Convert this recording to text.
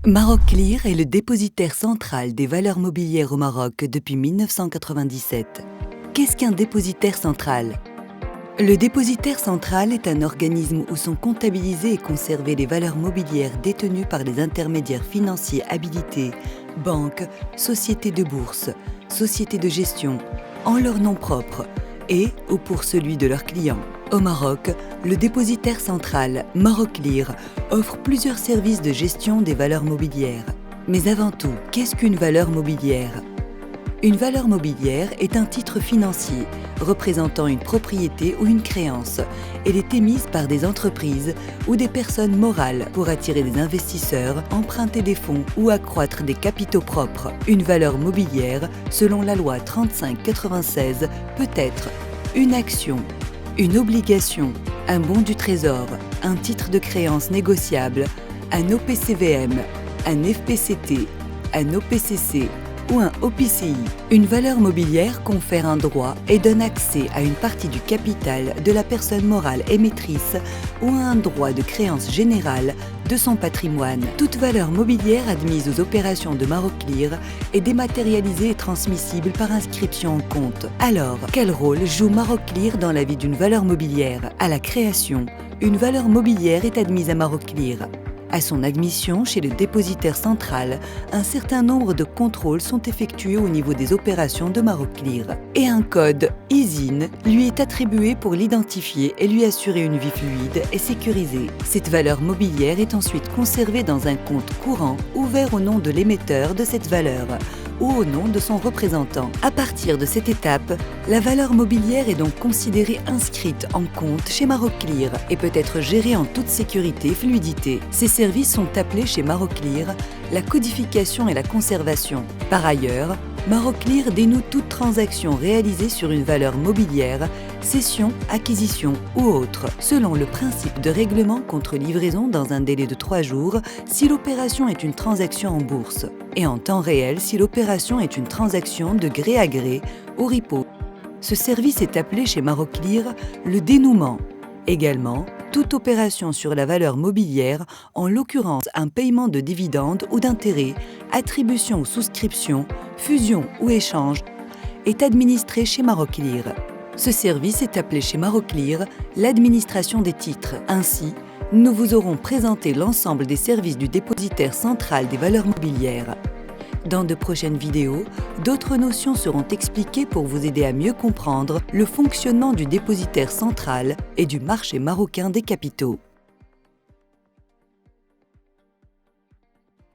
Maroc Clear est le dépositaire central des valeurs mobilières au Maroc depuis 1997. Qu'est-ce qu'un dépositaire central? Le dépositaire central est un organisme où sont comptabilisées et conservées les valeurs mobilières détenues par les intermédiaires financiers habilités, banques, sociétés de bourse, sociétés de gestion, en leur nom propre et ou pour celui de leurs clients. Au Maroc, le dépositaire central, Maroc Clear, offre plusieurs services de gestion des valeurs mobilières. Mais avant tout, qu'est-ce qu'une valeur mobilière? Une valeur mobilière est un titre financier représentant une propriété ou une créance. Elle est émise par des entreprises ou des personnes morales pour attirer des investisseurs, emprunter des fonds ou accroître des capitaux propres. Une valeur mobilière, selon la loi 3596, peut être une action, une obligation, un bon du trésor, un titre de créance négociable, un OPCVM, un FPCT, un OPCC ou un OPCI. Une valeur mobilière confère un droit et donne accès à une partie du capital de la personne morale émettrice ou à un droit de créance générale de son patrimoine. Toute valeur mobilière admise aux opérations de Maroc Clear est dématérialisée et transmissible par inscription en compte. Alors, quel rôle joue Maroc Clear dans la vie d'une valeur mobilière? À la création, une valeur mobilière est admise à Maroc Clear. À son admission chez le dépositaire central, un certain nombre de contrôles sont effectués au niveau des opérations de Maroc Clear. Et un code ISIN lui est attribué pour l'identifier et lui assurer une vie fluide et sécurisée. Cette valeur mobilière est ensuite conservée dans un compte courant ouvert au nom de l'émetteur de cette valeur ou au nom de son représentant. À partir de cette étape, la valeur mobilière est donc considérée inscrite en compte chez Maroc Clear et peut être gérée en toute sécurité et fluidité. Ces services sont appelés chez Maroc Clear la codification et la conservation. Par ailleurs, Maroc Clear dénoue toute transaction réalisée sur une valeur mobilière, cession, acquisition ou autre, selon le principe de règlement contre livraison dans un délai de 3 jours si l'opération est une transaction en bourse, et en temps réel si l'opération est une transaction de gré à gré au repo. Ce service est appelé chez Maroc Clear le dénouement. Également, toute opération sur la valeur mobilière, en l'occurrence un paiement de dividendes ou d'intérêts, attribution ou souscription, fusion ou échange, est administrée chez Maroc Clear. Ce service est appelé chez Maroc Clear l'administration des titres. Ainsi, nous vous aurons présenté l'ensemble des services du dépositaire central des valeurs mobilières. Dans de prochaines vidéos, d'autres notions seront expliquées pour vous aider à mieux comprendre le fonctionnement du dépositaire central et du marché marocain des capitaux.